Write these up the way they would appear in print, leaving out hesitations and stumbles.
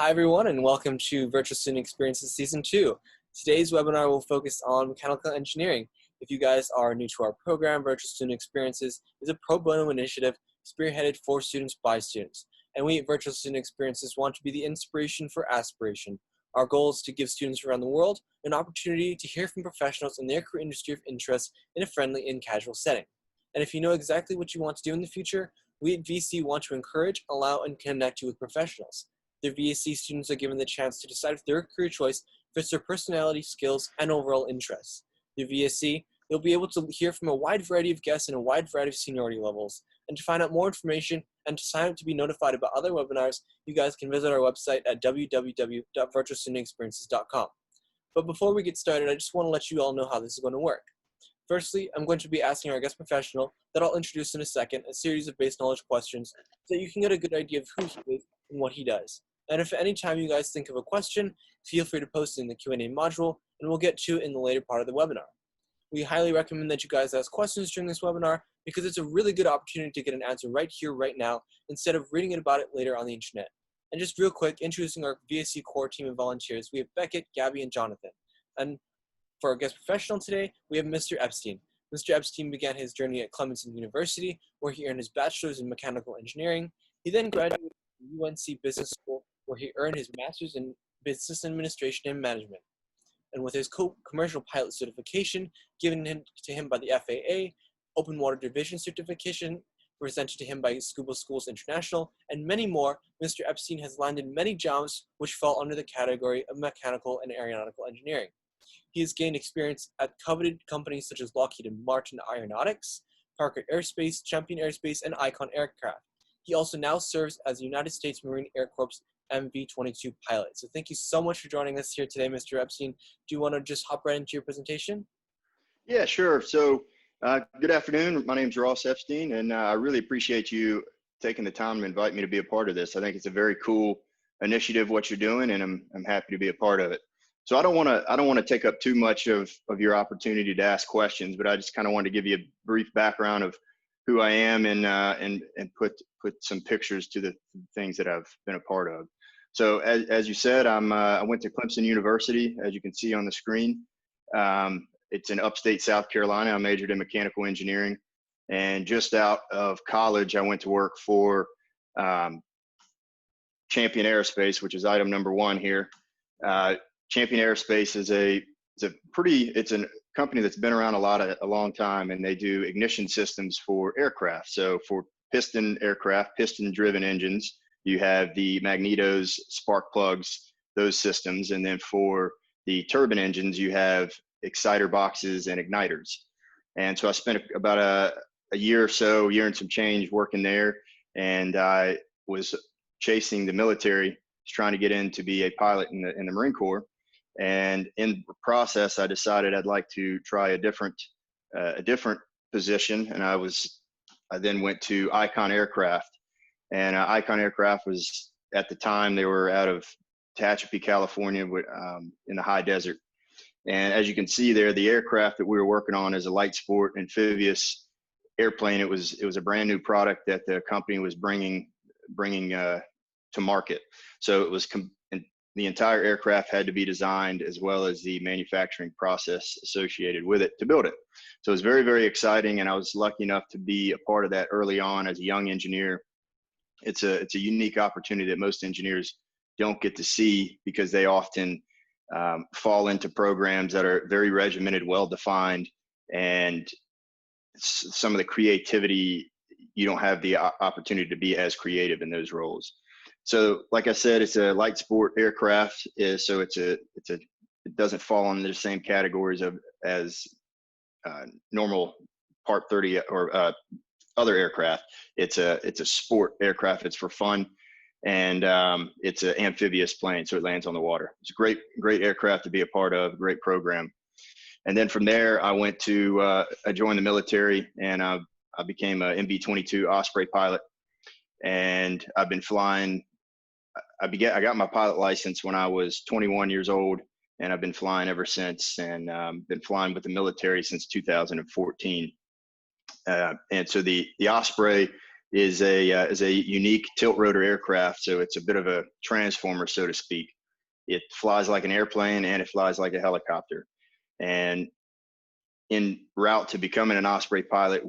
Hi everyone, and welcome to Virtual Student Experiences Season 2. Today's webinar will focus on mechanical engineering. If you guys are new to our program, Virtual Student Experiences is a pro bono initiative spearheaded for students by students. And we at Virtual Student Experiences want to be the inspiration for aspiration. Our goal is to give students around the world an opportunity to hear from professionals in their career industry of interest in a friendly and casual setting. And if you know exactly what you want to do in the future, we at VC want to encourage, allow, and connect you with professionals. The VSC students are given the chance to decide if their career choice fits their personality, skills, and overall interests. The VSC, they'll be able to hear from a wide variety of guests and a wide variety of seniority levels. And to find out more information and to sign up to be notified about other webinars, you guys can visit our website at www.virtualstudentexperiences.com. But before we get started, I just want to let you all know how this is going to work. Firstly, I'm going to be asking our guest professional, that I'll introduce in a second, a series of base knowledge questions so that you can get a good idea of who he is and what he does. And if at any time you guys think of a question, feel free to post it in the Q&A module, and we'll get to it in the later part of the webinar. We highly recommend that you guys ask questions during this webinar because it's a really good opportunity to get an answer right here, right now, instead of reading about it later on the internet. And just real quick, introducing our VSC core team of volunteers, we have Beckett, Gabby, and Jonathan. And for our guest professional today, we have Mr. Epstein. Mr. Epstein began his journey at Clemson University, where he earned his bachelor's in mechanical engineering. He then graduated from UNC Business School, where he earned his master's in business administration and management. And with his commercial pilot certification given to him by the FAA, open water division certification presented to him by Scuba Schools International, and many more, Mr. Epstein has landed many jobs which fall under the category of mechanical and aeronautical engineering. He has gained experience at coveted companies such as Lockheed Martin Aeronautics, Parker Aerospace, Champion Aerospace, and Icon Aircraft. He also now serves as the United States Marine Air Corps MV-22 pilot. So thank you so much for joining us here today, Mr. Epstein. Do you want to just hop right into your presentation? Yeah, sure. So good afternoon. My name is Ross Epstein, and I really appreciate you taking the time to invite me to be a part of this. I think it's a very cool initiative, what you're doing, and I'm happy to be a part of it. So I don't want to take up too much of your opportunity to ask questions, but I just kind of wanted to give you a brief background of who I am and put some pictures to the things that I've been a part of. So as you said, I went to Clemson University, as you can see on the screen. It's in upstate South Carolina. I majored in mechanical engineering, and just out of college, I went to work for Champion Aerospace, which is item number 1 here. Champion Aerospace is a company that's been around a long time, and they do ignition systems for aircraft. So for piston aircraft, piston-driven engines, you have the magnetos, spark plugs, those systems, and then for the turbine engines, you have exciter boxes and igniters. And so I spent about a year or so, year and some change working there, and I was chasing the military, trying to get in to be a pilot in the Marine Corps. And in the process, I decided I'd like to try a different position, and I then went to Icon Aircraft. And Icon Aircraft was, at the time, they were out of Tehachapi, California, in the high desert. And as you can see there, the aircraft that we were working on is a light sport amphibious airplane. It was a brand new product that the company was bringing to market. So it was the entire aircraft had to be designed, as well as the manufacturing process associated with it to build it. So it was very, very exciting, and I was lucky enough to be a part of that early on as a young engineer. It's a unique opportunity that most engineers don't get to see, because they often fall into programs that are very regimented, well-defined, and some of the creativity, you don't have the opportunity to be as creative in those roles. So like I said, it's a light sport aircraft, so it doesn't fall under the same categories as normal Part 30 or other aircraft. It's a sport aircraft. It's for fun, and it's an amphibious plane, so it lands on the water. It's a great aircraft to be a part of, great program. And then from there, I joined the military, and I became a MV-22 Osprey pilot, and I've been flying. I got my pilot license when I was 21 years old, and I've been flying ever since, and been flying with the military since 2014. And so the Osprey is a unique tilt rotor aircraft. So it's a bit of a transformer, so to speak. It flies like an airplane and it flies like a helicopter. And in route to becoming an Osprey pilot,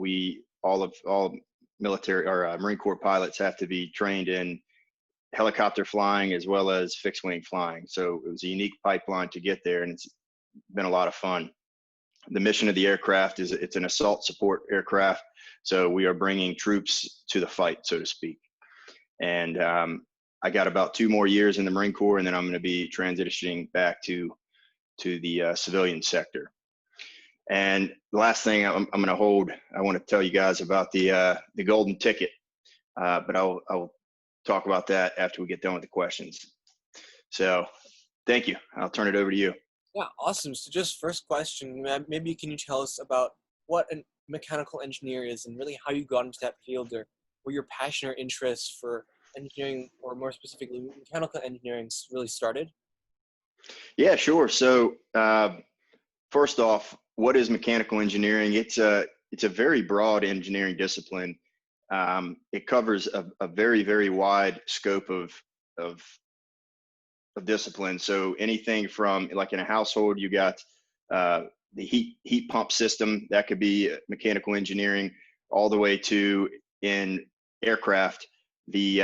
all military or Marine Corps pilots have to be trained in helicopter flying as well as fixed wing flying. So it was a unique pipeline to get there, and it's been a lot of fun. The mission of the aircraft is it's an assault support aircraft. So we are bringing troops to the fight, so to speak. And I got about 2 more years in the Marine Corps, and then I'm going to be transitioning back to the civilian sector. And the last thing I want to tell you guys about the golden ticket, but I'll talk about that after we get done with the questions. So thank you. I'll turn it over to you. Yeah, awesome. So just first question, maybe can you tell us about what a mechanical engineer is and really how you got into that field, or where your passion or interest for engineering, or more specifically mechanical engineering, really started? Yeah, sure. So first off, what is mechanical engineering? It's a very broad engineering discipline. It covers a very, very wide scope of discipline. So anything from, like in a household, you got the heat pump system, that could be mechanical engineering, all the way to, in aircraft, the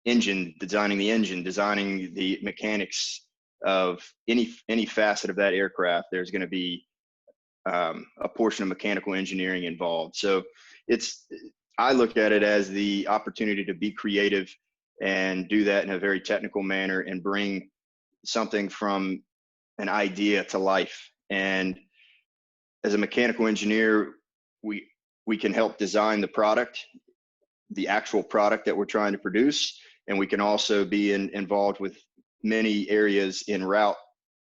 engine, designing the mechanics of any facet of that aircraft. There's going to be a portion of mechanical engineering involved. So I look at it as the opportunity to be creative and do that in a very technical manner and bring something from an idea to life. And as a mechanical engineer, we can help design the product, the actual product that we're trying to produce. And we can also be involved with many areas en route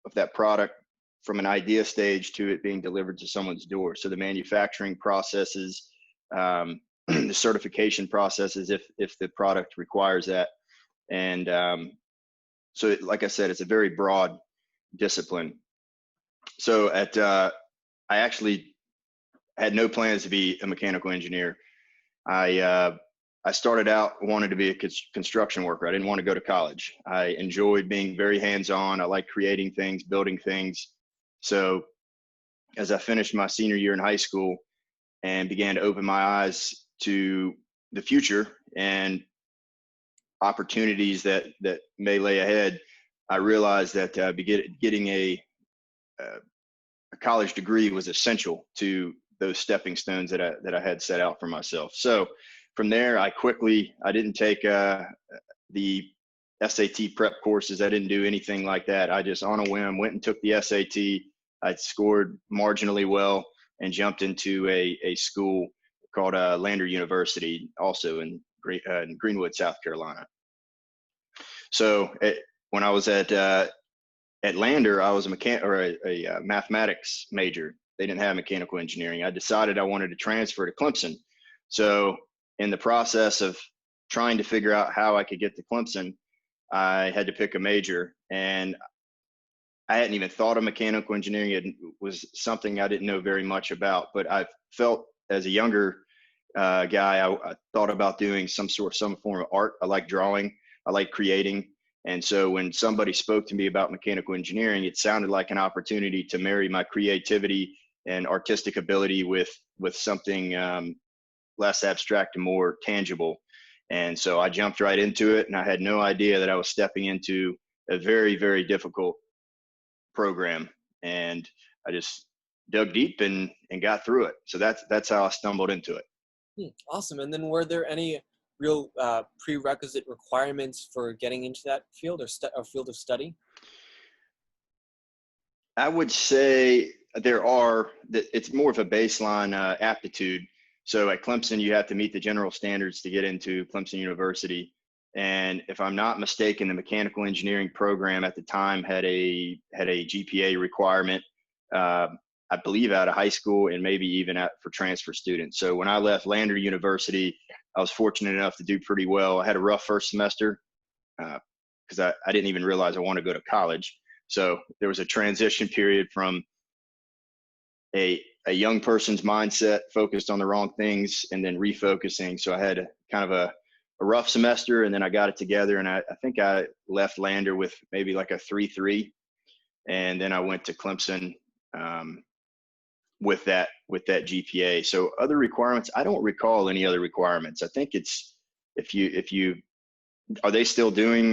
of that product, from an idea stage to it being delivered to someone's door. So the manufacturing processes, the certification processes, if the product requires that. And so like I said, it's a very broad discipline. So I actually had no plans to be a mechanical engineer. I started out wanting to be a construction worker. I didn't want to go to college. I enjoyed being very hands-on. I like creating things, building things. So as I finished my senior year in high school and began to open my eyes to the future and opportunities that may lay ahead, I realized that getting a college degree was essential to those stepping stones that I had set out for myself. So from there, I didn't take the SAT prep courses. I didn't do anything like that. I just, on a whim, went and took the SAT. I scored marginally well and jumped into a school called Lander University, also in Greenwood, South Carolina. So when I was at Lander, I was a mathematics major. They didn't have mechanical engineering. I decided I wanted to transfer to Clemson. So in the process of trying to figure out how I could get to Clemson, I had to pick a major, and I hadn't even thought of mechanical engineering. It was something I didn't know very much about, but I felt as a younger guy, I thought about doing some form of art. I like drawing. I like creating. And so when somebody spoke to me about mechanical engineering, it sounded like an opportunity to marry my creativity and artistic ability with something less abstract and more tangible. And so I jumped right into it, and I had no idea that I was stepping into a very, very difficult program. And I just dug deep and got through it. So that's how I stumbled into it. Awesome. And then were there any real prerequisite requirements for getting into that field or field of study? I would say there are. It's more of a baseline aptitude. So at Clemson, you have to meet the general standards to get into Clemson University. And if I'm not mistaken, the mechanical engineering program at the time had a GPA requirement, I believe out of high school, and maybe even for transfer students. So when I left Lander University, I was fortunate enough to do pretty well. I had a rough first semester because I didn't even realize I wanted to go to college. So there was a transition period from a a young person's mindset, focused on the wrong things, and then refocusing. So I had kind of a rough semester, and then I got it together, and I think I left Lander with maybe like a 3.3, and then I went to Clemson with that GPA. So other requirements, I don't recall any other requirements. I think it's if you are they still doing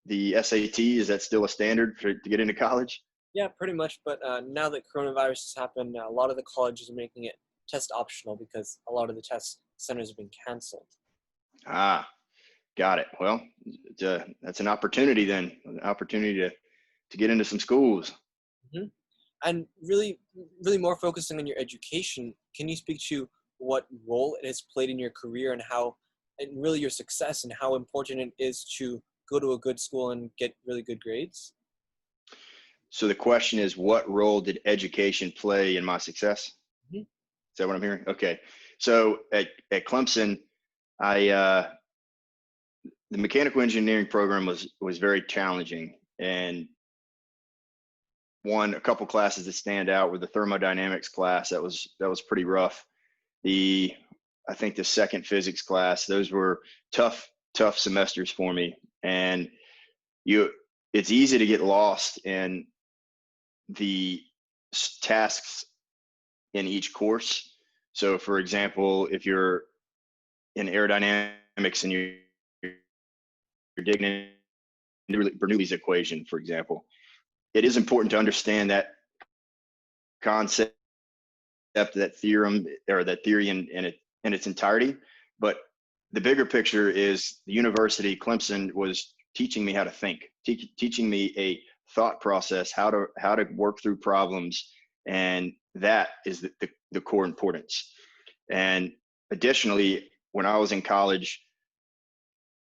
the SAT? Is that still a standard to get into college? Yeah, pretty much. But now that coronavirus has happened, a lot of the colleges are making it test optional because a lot of the test centers have been canceled. Ah, got it. Well, that's an opportunity then, an opportunity to get into some schools. Mm-hmm. And really, really more focusing on your education, can you speak to what role it has played in your career and how, and really your success and how important it is to go to a good school and get really good grades? So the question is, what role did education play in my success? Mm-hmm. Is that what I'm hearing? Okay. So at Clemson, the mechanical engineering program was very challenging, and a couple classes that stand out were the thermodynamics class. That was pretty rough. I think the second physics class, those were tough semesters for me. And it's easy to get lost in the tasks in each course. So for example, if you're in aerodynamics and you're digging into Bernoulli's equation, for example, it is important to understand that concept, that theorem, or that theory in its entirety. But the bigger picture is the university, Clemson, was teaching me how to think, teaching me a thought process, how to work through problems, and that is the core importance. And additionally, when I was in college,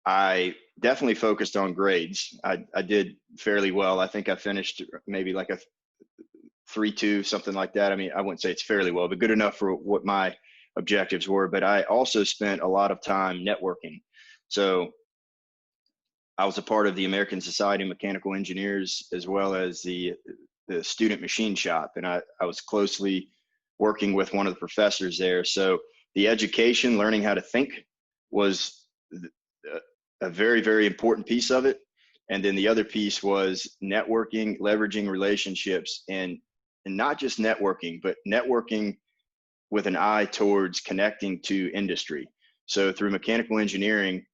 I definitely focused on grades. I did fairly well. I think I finished maybe like a 3.2, something like that. I mean, I wouldn't say it's fairly well, but good enough for what my objectives were. But I also spent a lot of time networking. So I was a part of the American Society of Mechanical Engineers, as well as the student machine shop. And I was closely working with one of the professors there. So the education, learning how to think, was a very, very important piece of it. And then the other piece was networking, leveraging relationships, and not just networking, but networking with an eye towards connecting to industry. So through mechanical engineering,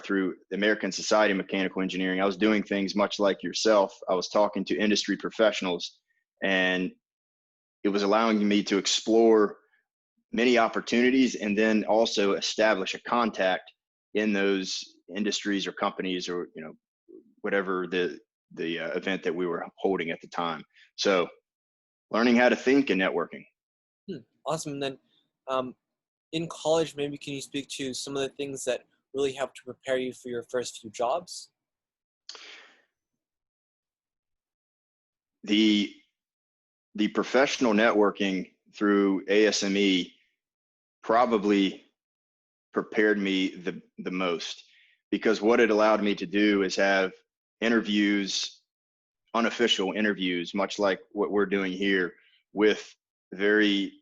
through the American Society of Mechanical Engineering, I was doing things much like yourself. I was talking to industry professionals, and it was allowing me to explore many opportunities and then also establish a contact in those industries or companies, or whatever the event that we were holding at the time. So learning how to think and networking. Awesome. And then in college, maybe can you speak to some of the things that really helped to prepare you for your first few jobs? The professional networking through ASME probably prepared me the most, because what it allowed me to do is have interviews, unofficial interviews, much like what we're doing here, with very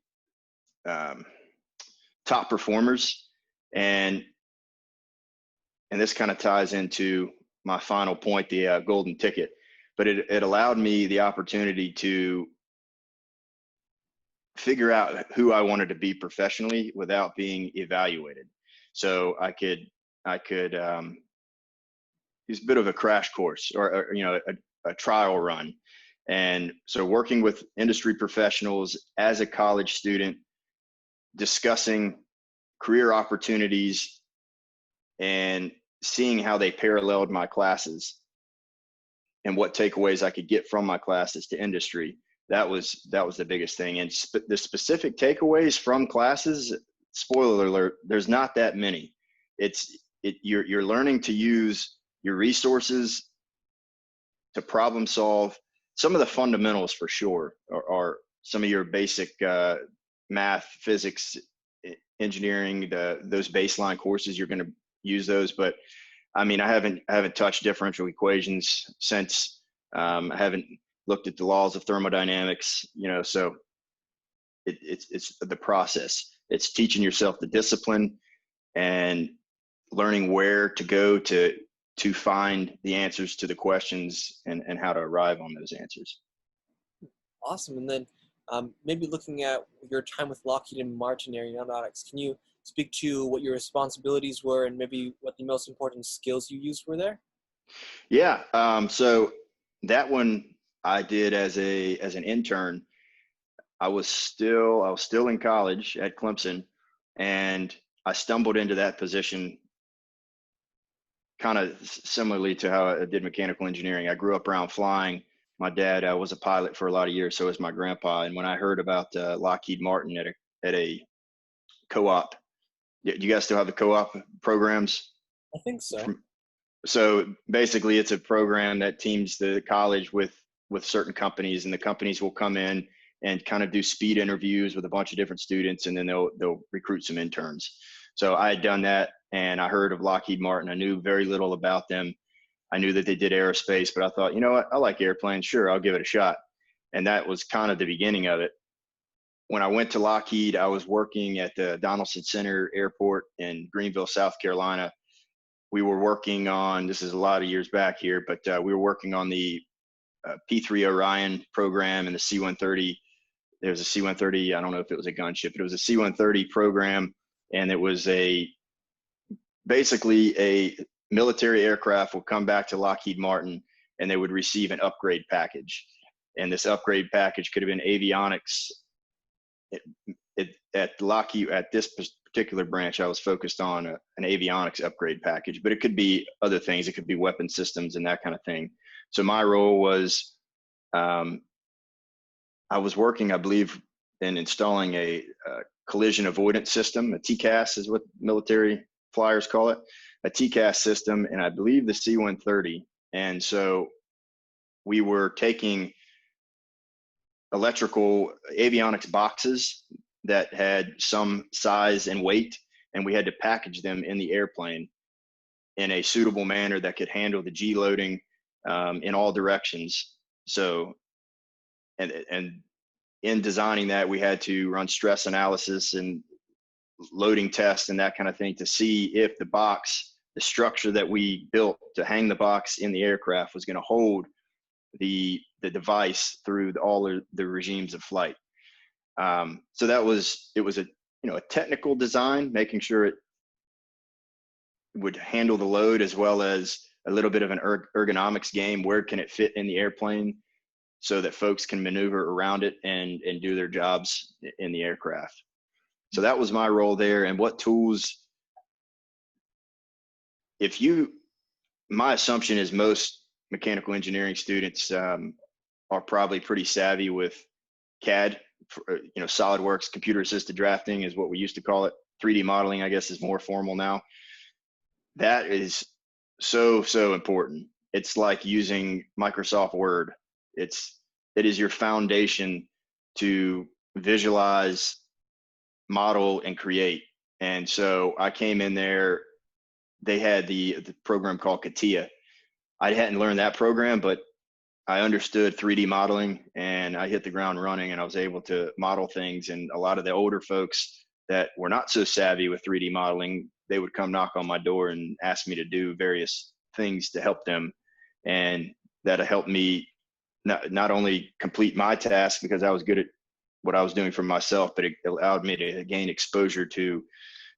top performers. And this kind of ties into my final point, the golden ticket. But it allowed me the opportunity to figure out who I wanted to be professionally without being evaluated. So I could use a bit of a crash course, or a trial run. And so working with industry professionals as a college student, discussing career opportunities and seeing how they paralleled my classes and what takeaways I could get from my classes to industry. That was the biggest thing. And the specific takeaways from classes, spoiler alert, there's not that many. You're learning to use your resources to problem solve. Some of the fundamentals for sure are some of your basic math, physics, engineering, those baseline courses. You're going to use those, but I mean, I haven't touched differential equations since. I haven't looked at the laws of thermodynamics, so it's the process. It's teaching yourself the discipline and learning where to go to find the answers to the questions and how to arrive on those answers. Awesome. And then maybe looking at your time with Lockheed Martin Aeronautics, can you speak to what your responsibilities were and maybe what the most important skills you used were there? Yeah. So that one I did as an intern. I was still in college at Clemson, and I stumbled into that position kind of similarly to how I did mechanical engineering. I grew up around flying. My dad was a pilot for a lot of years, so was my grandpa. And when I heard about Lockheed Martin at a co-op, do you guys still have the co-op programs? I think so. So basically, it's a program that teams the college with certain companies, and the companies will come in and kind of do speed interviews with a bunch of different students, and then they'll recruit some interns. So I had done that, and I heard of Lockheed Martin. I knew very little about them. I knew that they did aerospace, but I thought, you know what, I like airplanes. Sure, I'll give it a shot. And that was kind of the beginning of it. When I went to Lockheed, I was working at the Donaldson Center Airport in Greenville, South Carolina. We were working on, this is a lot of years back here, but we were working on the P-3 Orion program and the C-130. There was a C-130, I don't know if it was a gunship, but it was a C-130 program, and it was basically a military aircraft would come back to Lockheed Martin, and they would receive an upgrade package. And this upgrade package could have been avionics. At Lockheed, at this particular branch, I was focused on an avionics upgrade package, but it could be other things. It could be weapon systems and that kind of thing. So my role was, I was working, I believe, in installing a collision avoidance system. A TCAS is what military flyers call it, a TCAS system, and I believe the C-130. And so we were taking electrical avionics boxes that had some size and weight, and we had to package them in the airplane in a suitable manner that could handle the G loading in all directions. So, and in designing that, we had to run stress analysis and loading tests and that kind of thing to see if the structure that we built to hang the box in the aircraft was going to hold the device through all the regimes of flight. So it was a technical design, making sure it would handle the load, as well as a little bit of an ergonomics game. Where can it fit in the airplane so that folks can maneuver around it and do their jobs in the aircraft. So that was my role there. And what tools, my assumption is most mechanical engineering students are probably pretty savvy with CAD, SolidWorks, computer assisted drafting is what we used to call it. 3D modeling, I guess, is more formal now. That is so important. It's like using Microsoft Word. It is your foundation to visualize, model, and create. And so I came in there, they had the program called CATIA. I hadn't learned that program, but I understood 3D modeling, and I hit the ground running, and I was able to model things. And a lot of the older folks that were not so savvy with 3D modeling, they would come knock on my door and ask me to do various things to help them. And that helped me not only complete my task because I was good at what I was doing for myself, but it allowed me to gain exposure to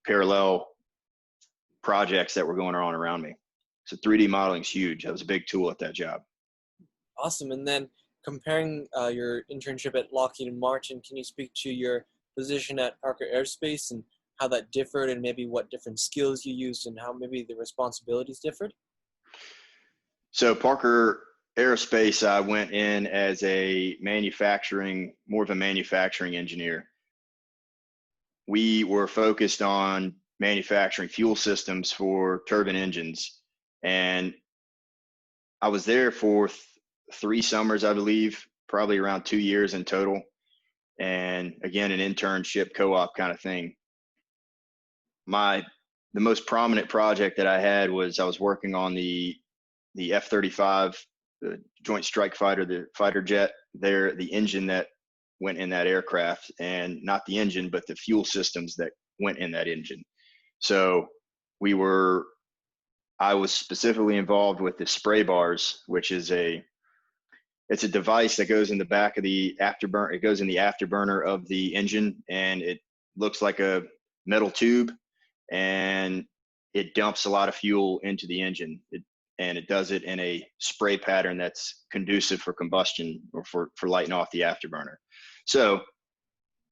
parallel projects that were going on around me. So 3D modeling is huge. That was a big tool at that job. Awesome. And then comparing your internship at Lockheed Martin, can you speak to your position at Parker Aerospace and how that differed, and maybe what different skills you used and how maybe the responsibilities differed? So Parker Aerospace, I went in as more of a manufacturing engineer. We were focused on manufacturing fuel systems for turbine engines. And I was there for 3 summers, I believe, probably around 2 years in total. And again, an internship co-op kind of thing. The most prominent project that I had was I was working on the F-35, the Joint Strike Fighter, the fighter jet there, the engine that went in that aircraft, and not the engine, but the fuel systems that went in that engine. So I was specifically involved with the spray bars, which is it's a device that goes in the back of the afterburner. It goes in the afterburner of the engine, and it looks like a metal tube, and it dumps a lot of fuel into the engine. And it does it in a spray pattern that's conducive for combustion, or for lighting off the afterburner. So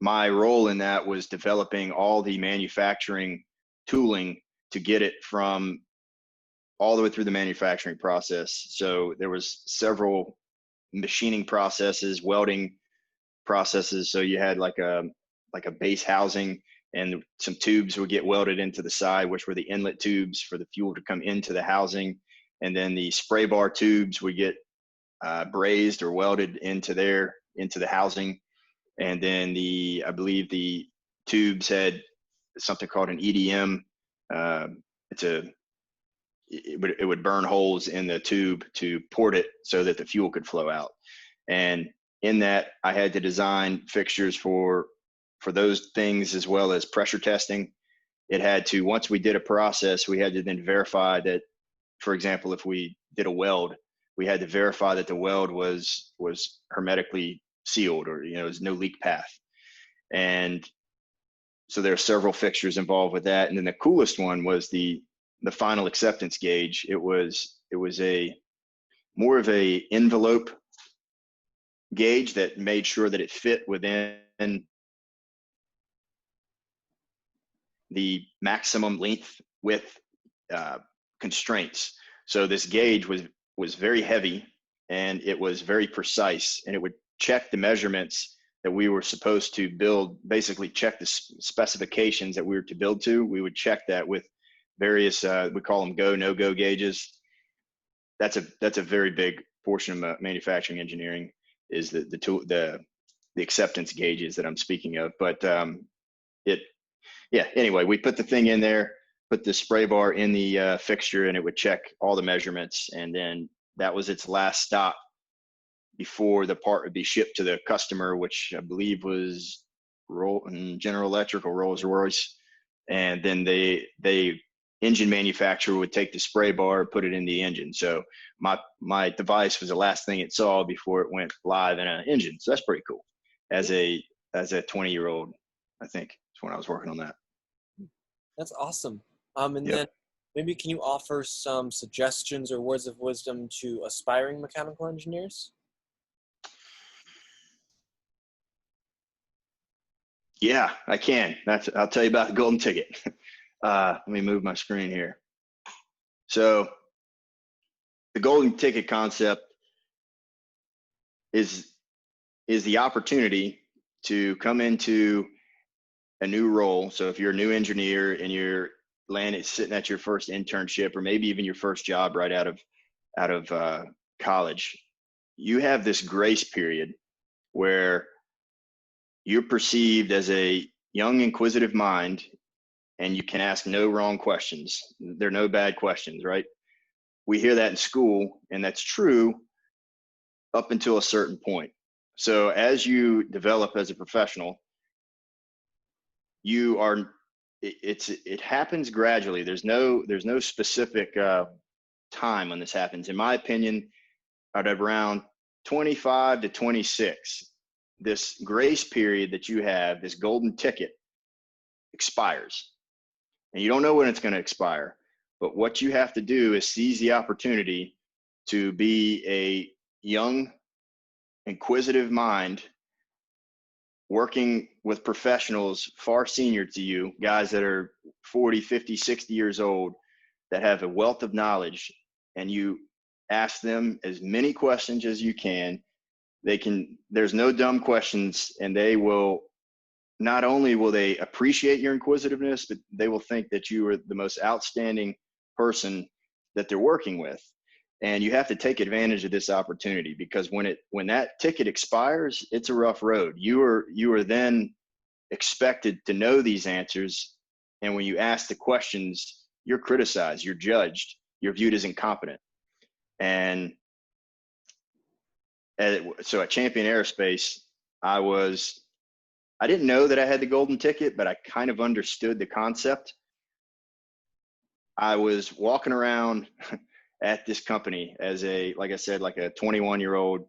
my role in that was developing all the manufacturing tooling to get it from all the way through the manufacturing process. So there was several machining processes, welding processes. So you had like a base housing, and some tubes would get welded into the side, which were the inlet tubes for the fuel to come into the housing. And then the spray bar tubes would get brazed or welded into the housing. And then I believe the tubes had something called an EDM. It would burn holes in the tube to port it so that the fuel could flow out. And in that, I had to design fixtures for those things, as well as pressure testing. It had to, once we did a process, we had to then verify that, for example, if we did a weld, we had to verify that the weld was hermetically sealed, or, there's no leak path. And so there are several fixtures involved with that. And then the coolest one was the final acceptance gauge. It was a more of a envelope gauge that made sure that it fit within the maximum length width constraints. So this gauge was very heavy, and it was very precise, and it would check the measurements that we were supposed to build, basically check the specifications that we were to build to. We would check that with various, we call them go, no-go gauges. That's a very big portion of manufacturing engineering, is the acceptance gauges that I'm speaking of. But anyway, we put the thing in there, put the spray bar in the fixture, and it would check all the measurements. And then that was its last stop before the part would be shipped to the customer, which I believe was General Electric or Rolls-Royce. And then the engine manufacturer would take the spray bar, put it in the engine. So my device was the last thing it saw before it went live in an engine. So that's pretty cool. As a 20-year-old, I think that's when I was working on that. That's awesome. And Yep. then maybe can you offer some suggestions or words of wisdom to aspiring mechanical engineers? Yeah, I can. I'll tell you about the golden ticket. Let me move my screen here. So the golden ticket concept is the opportunity to come into a new role. So if you're a new engineer and you're sitting at your first internship, or maybe even your first job right out of college, you have this grace period where you're perceived as a young, inquisitive mind, and you can ask no wrong questions. There are no bad questions, right? We hear that in school, and that's true up until a certain point. So as you develop as a professional, it happens gradually. There's no specific time when this happens. In my opinion, at around 25 to 26, this grace period that you have, this golden ticket, expires. And you don't know when it's going to expire. But what you have to do is seize the opportunity to be a young, inquisitive mind, working with professionals far senior to you, guys that are 40, 50, 60 years old, that have a wealth of knowledge, and you ask them as many questions as you can. There's no dumb questions, and not only will they appreciate your inquisitiveness, but they will think that you are the most outstanding person that they're working with. And you have to take advantage of this opportunity, because when that ticket expires, it's a rough road. You are then expected to know these answers. And when you ask the questions, you're criticized, you're judged, you're viewed as incompetent. And so at Champion Aerospace, I didn't know that I had the golden ticket, but I kind of understood the concept. I was walking around at this company as like I said, like a 21-year-old,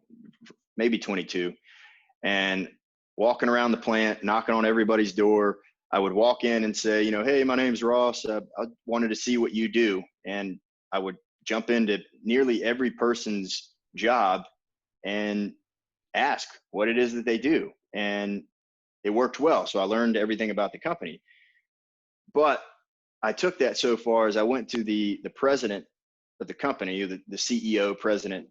maybe 22, and walking around the plant, knocking on everybody's door. I would walk in and say, hey, my name's Ross. I wanted to see what you do. And I would jump into nearly every person's job and ask what it is that they do. And it worked well. So I learned everything about the company. But I took that so far as I went to the president of the company, the CEO president,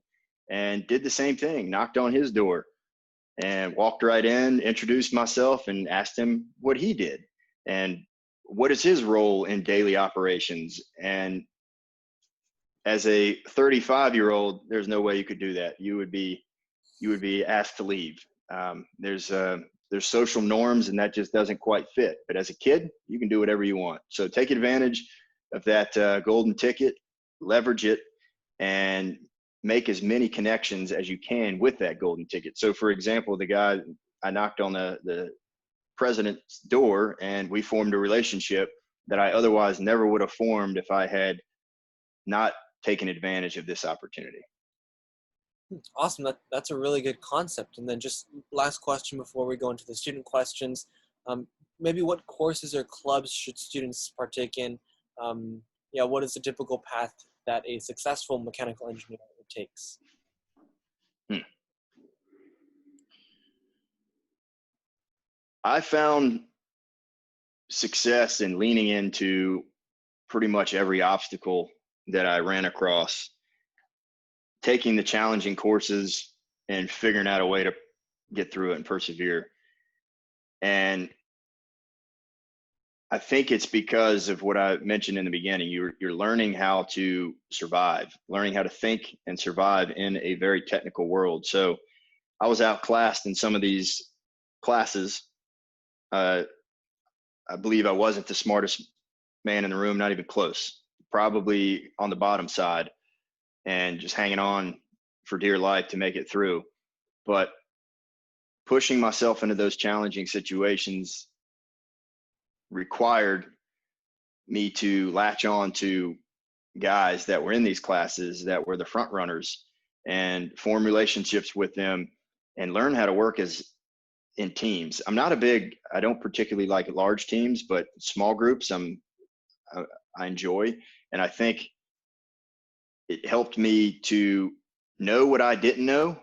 and did the same thing, knocked on his door and walked right in, introduced myself, and asked him what he did and what is his role in daily operations. And as a 35-year-old, there's no way you could do that. You would be asked to leave. There's social norms, and that just doesn't quite fit. But as a kid, you can do whatever you want. So take advantage of that golden ticket, leverage it, and make as many connections as you can with that golden ticket. So for example, the guy, I knocked on the president's door and we formed a relationship that I otherwise never would have formed if I had not taken advantage of this opportunity. Awesome. That's a really good concept. And then just last question before we go into the student questions. Maybe what courses or clubs should students partake in? What is the typical path that a successful mechanical engineer takes? I found success in leaning into pretty much every obstacle that I ran across, taking the challenging courses and figuring out a way to get through it and persevere. And I think it's because of what I mentioned in the beginning. You're learning how to survive, learning how to think and survive in a very technical world. So I was outclassed in some of these classes. I believe I wasn't the smartest man in the room, not even close, probably on the bottom side, and just hanging on for dear life to make it through. But pushing myself into those challenging situations required me to latch on to guys that were in these classes that were the front runners and form relationships with them and learn how to work in teams. I don't particularly like large teams, but small groups I enjoy. And I think it helped me to know what I didn't know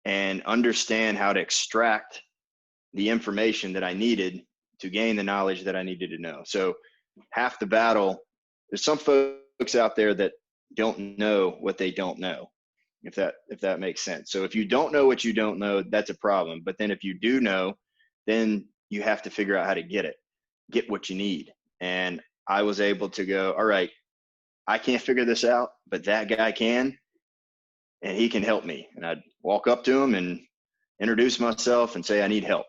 and understand how to extract the information that I needed to gain the knowledge that I needed to know. So half the battle, there's some folks out there that don't know what they don't know, if that makes sense. So if you don't know what you don't know, that's a problem. But then if you do know, then you have to figure out how to get what you need. And I was able to go, all right, I can't figure this out, but that guy can, and he can help me. And I'd walk up to him and introduce myself and say, I need help.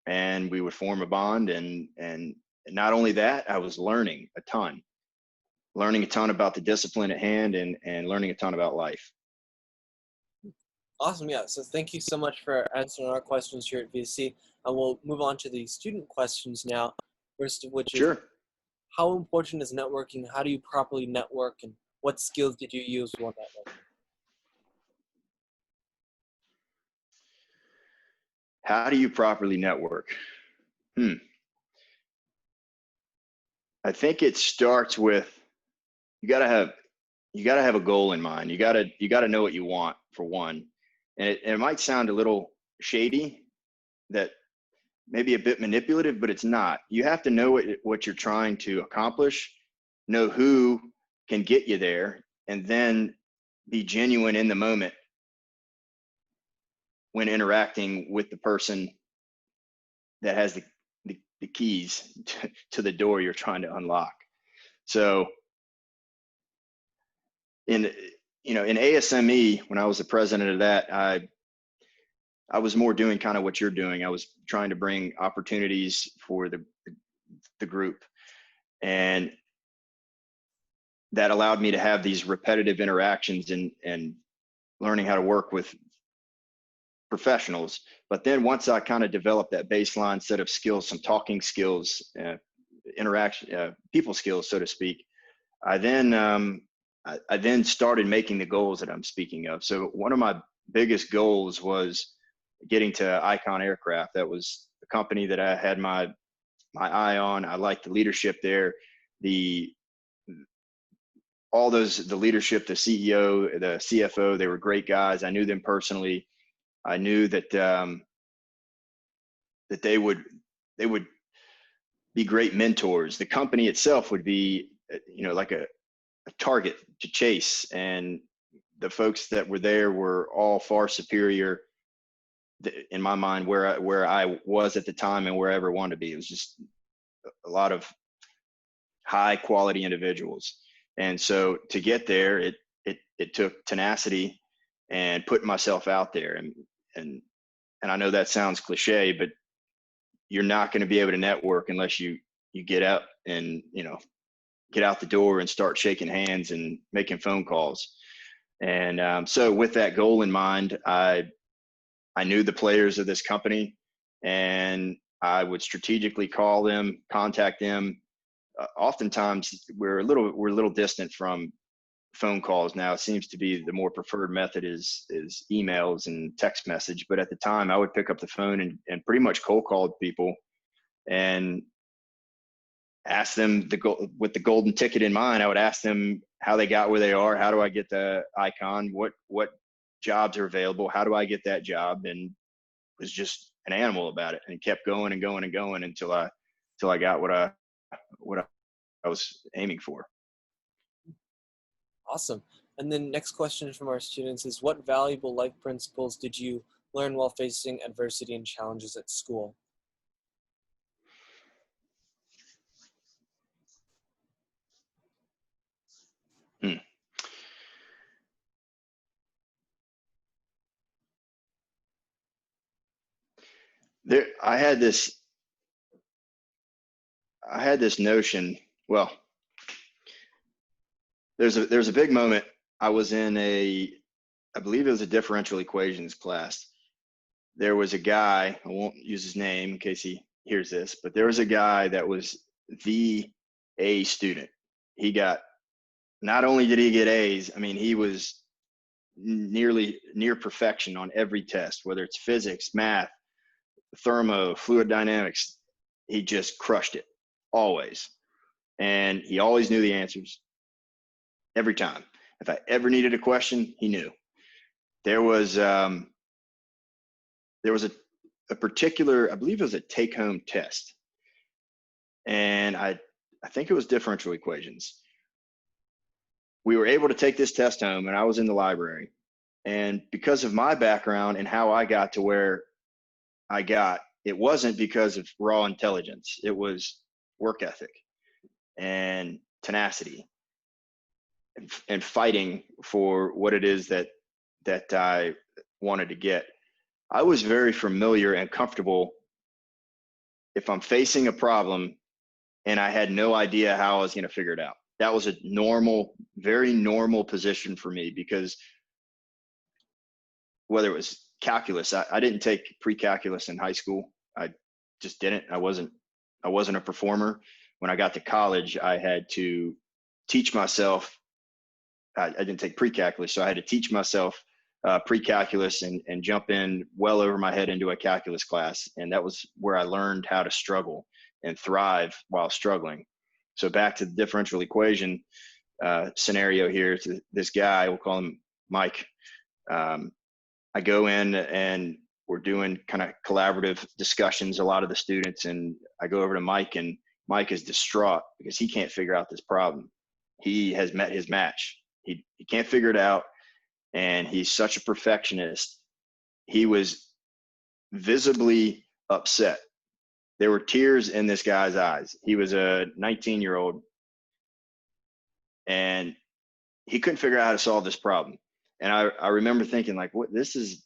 And we would form a bond. And not only that, I was learning a ton about the discipline at hand and learning a ton about life. Awesome. Yeah. So thank you so much for answering our questions here at VC. And we'll move on to the student questions now. First of which is, Sure. how important is networking? How do you properly network? And what skills did you use while networking? How do you properly network? I think it starts with, you gotta have a goal in mind. You gotta know what you want, for one. And it might sound a little shady, that maybe a bit manipulative, but it's not. You have to know what you're trying to accomplish, know who can get you there, and then be genuine in the moment when interacting with the person that has the keys to the door you're trying to unlock. So in ASME, when I was the president of that, I was more doing kind of what you're doing. I was trying to bring opportunities for the group, and that allowed me to have these repetitive interactions and learning how to work with professionals. But then once I kind of developed that baseline set of skills, some talking skills, interaction, people skills, so to speak, I then started making the goals that I'm speaking of. So one of my biggest goals was getting to Icon Aircraft. That was the company that I had my eye on. I liked the leadership there. The leadership, the CEO, the CFO, they were great guys. I knew them personally. I knew that that they would be great mentors. The company itself would be, like a target to chase, and the folks that were there were all far superior in my mind where I was at the time and where I ever wanted to be. It was just a lot of high quality individuals. And so to get there, it took tenacity and putting myself out there. And I know that sounds cliche, but you're not going to be able to network unless you get out and, get out the door and start shaking hands and making phone calls. And so with that goal in mind, I knew the players of this company, and I would strategically call them, contact them. Oftentimes we're a little distant from phone calls now. It seems to be the more preferred method is emails and text message. But at the time I would pick up the phone and pretty much cold call people and ask them with the golden ticket in mind. I would ask them how they got where they are. How do I get the Icon? What jobs are available? How do I get that job? And was just an animal about it, and kept going and going and going until I got what I was aiming for. Awesome. And then next question from our students is, what valuable life principles did you learn while facing adversity and challenges at school? I had this notion. Well, there's a big moment. I was in I believe it was a differential equations class. There was a guy, I won't use his name in case he hears this, but there was a guy that was the A student. He got, not only did he get A's, I mean, he was near perfection on every test, whether it's physics, math, thermo, fluid dynamics. He just crushed it always. And he always knew the answers every time. If I ever needed a question, he knew. There was a particular, I believe it was a take-home test. And I think it was differential equations. We were able to take this test home, and I was in the library. And because of my background and how I got to where I got, it wasn't because of raw intelligence. It was work ethic and tenacity and fighting for what it is that I wanted to get. I was very familiar and comfortable if I'm facing a problem and I had no idea how I was going to figure it out. That was a very normal position for me, because whether it was calculus, I didn't take pre-calculus in high school. I just didn't. I wasn't a performer. When I got to college, I had to teach myself. I didn't take pre-calculus, so I had to teach myself pre-calculus and jump in well over my head into a calculus class. And that was where I learned how to struggle and thrive while struggling. So back to the differential equation scenario here, to this guy, we'll call him Mike. I go in and we're doing kind of collaborative discussions, a lot of the students, and I go over to Mike, and Mike is distraught because he can't figure out this problem. He has met his match. He can't figure it out, and he's such a perfectionist. He was visibly upset. There were tears in this guy's eyes. He was a 19-year-old, and he couldn't figure out how to solve this problem. And I remember thinking, like, what, this is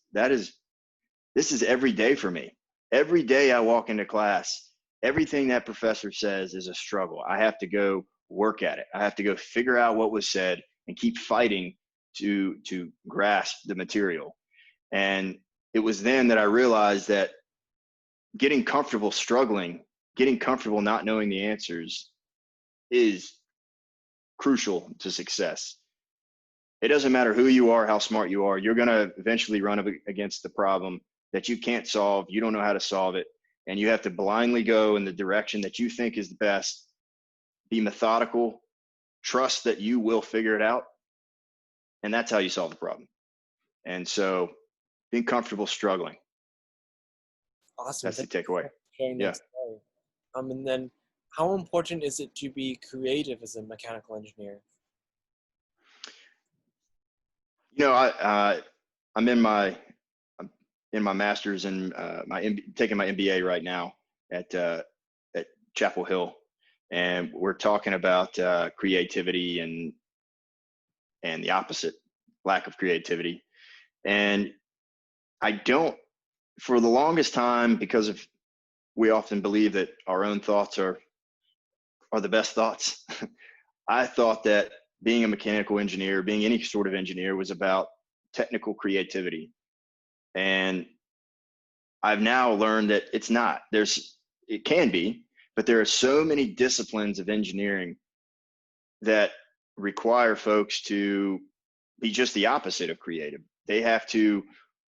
every day for me. Every day I walk into class, everything that professor says is a struggle. I have to go work at it. I have to go figure out what was said and keep fighting to grasp the material. And it was then that I realized that getting comfortable struggling, getting comfortable not knowing the answers is crucial to success. It doesn't matter who you are, how smart you are, you're going to eventually run up against the problem that you can't solve, you don't know how to solve it, and you have to blindly go in the direction that you think is the best, be methodical, trust that you will figure it out, and that's how you solve the problem. And so being comfortable struggling. Awesome. That's the Thank you takeaway. for sharing Yeah. that story. And then how important is it to be creative as a mechanical engineer? You know, I'm in my master's and taking my MBA right now at Chapel Hill, and we're talking about creativity and the opposite, lack of creativity. And I don't, for the longest time, because of we often believe that our own thoughts are the best thoughts. I thought that being a mechanical engineer, being any sort of engineer, was about technical creativity. And I've now learned that it's not. It can be, but there are so many disciplines of engineering that require folks to be just the opposite of creative. They have to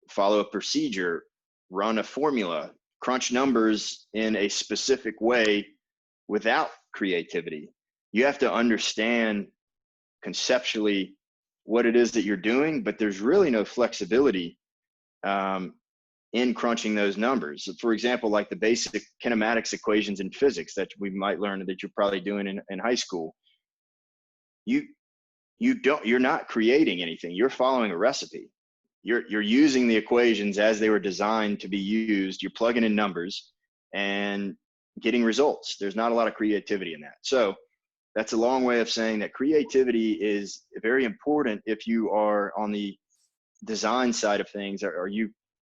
follow a procedure, run a formula, crunch numbers in a specific way without creativity. You have to understand conceptually what it is that you're doing, but there's really no flexibility in crunching those numbers. So for example, like the basic kinematics equations in physics that we might learn that you're probably doing in high school. You're not creating anything. You're following a recipe. You're using the equations as they were designed to be used. You're plugging in numbers and getting results. There's not a lot of creativity in that. So that's a long way of saying that creativity is very important if you are on the design side of things.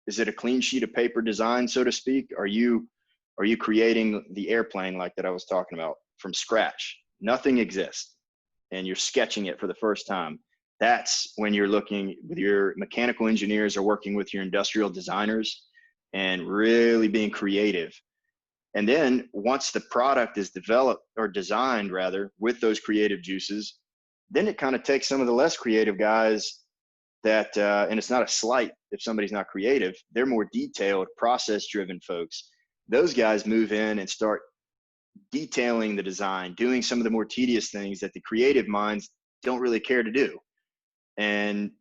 Is it a clean sheet of paper design, so to speak? Are you creating the airplane like that I was talking about from scratch? Nothing exists, and you're sketching it for the first time. That's when you're looking with your mechanical engineers or working with your industrial designers and really being creative. And then once the product is developed or designed rather with those creative juices, then it kind of takes some of the less creative guys that, and it's not a slight if somebody's not creative, they're more detailed, process-driven folks. Those guys move in and start detailing the design, doing some of the more tedious things that the creative minds don't really care to do. And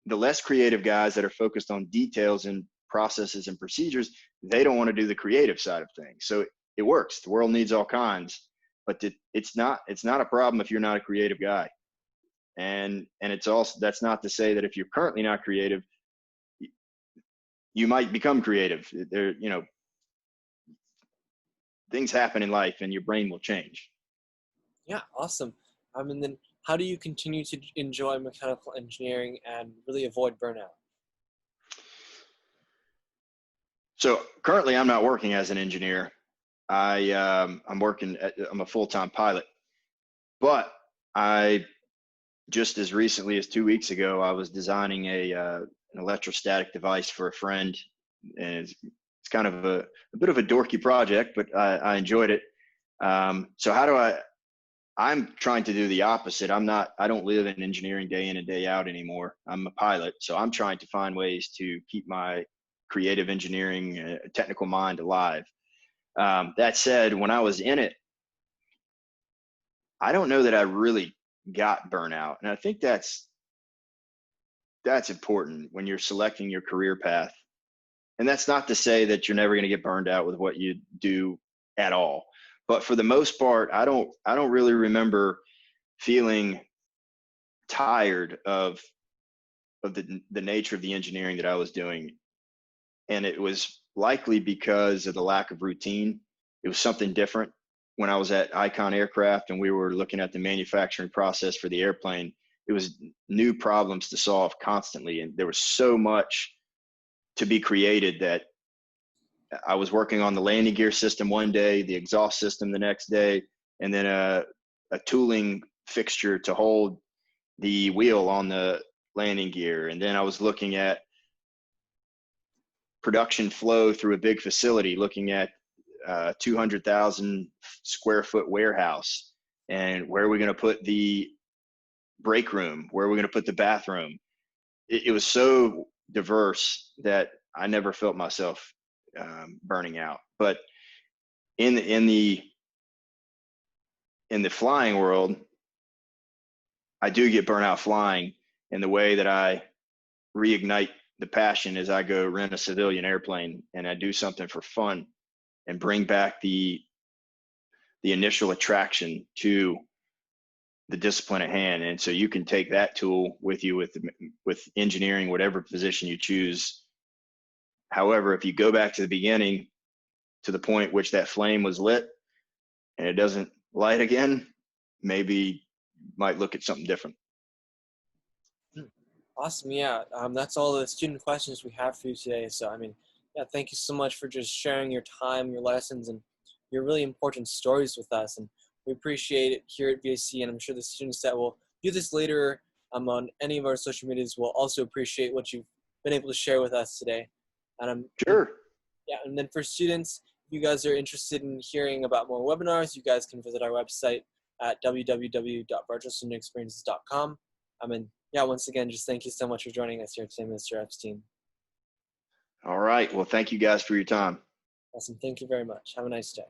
the less creative guys that are focused on details and processes and procedures, they don't want to do the creative side of things. So it works. The world needs all kinds, but it's not a problem if you're not a creative guy. And it's also, that's not to say that if you're currently not creative, you might become creative. Things happen in life and your brain will change. Yeah, awesome. And then how do you continue to enjoy mechanical engineering and really avoid burnout? So currently I'm not working as an engineer. I'm a full-time pilot, but I just as recently as 2 weeks ago, I was designing an electrostatic device for a friend, and it's kind of a bit of a dorky project, but I enjoyed it. So I'm trying to do the opposite. I don't live in engineering day in and day out anymore. I'm a pilot. So I'm trying to find ways to keep my creative engineering, technical mind alive. That said, when I was in it, I don't know that I really got burnout. And I think that's important when you're selecting your career path. And that's not to say that you're never going to get burned out with what you do at all. But for the most part, I don't really remember feeling tired of the nature of the engineering that I was doing. And it was likely because of the lack of routine. It was something different. When I was at Icon Aircraft and we were looking at the manufacturing process for the airplane, it was new problems to solve constantly. And there was so much to be created that I was working on the landing gear system one day, the exhaust system the next day, and then a tooling fixture to hold the wheel on the landing gear. And then I was looking at production flow through a big facility, looking at 200,000 square foot warehouse, and where are we going to put the break room, where are we going to put the bathroom. It was so diverse that I never felt myself burning out. But in the flying world, I do get burnout flying, and the way that I reignite the passion is I go rent a civilian airplane and I do something for fun and bring back the initial attraction to the discipline at hand. And so you can take that tool with you with engineering, whatever position you choose. However, if you go back to the beginning, to the point which that flame was lit, and it doesn't light again, maybe might look at something different. Awesome. Yeah. That's all the student questions we have for you today. So, I mean, yeah, thank you so much for just sharing your time, your lessons, and your really important stories with us. And we appreciate it here at VAC, and I'm sure the students that will do this later on any of our social medias will also appreciate what you've been able to share with us today. And Sure. yeah, and then for students, if you guys are interested in hearing about more webinars, you guys can visit our website at www.virtualstudentexperiences.com. And yeah, once again, just thank you so much for joining us here today, Mr. Epstein. All right. Well, thank you guys for your time. Awesome. Thank you very much. Have a nice day.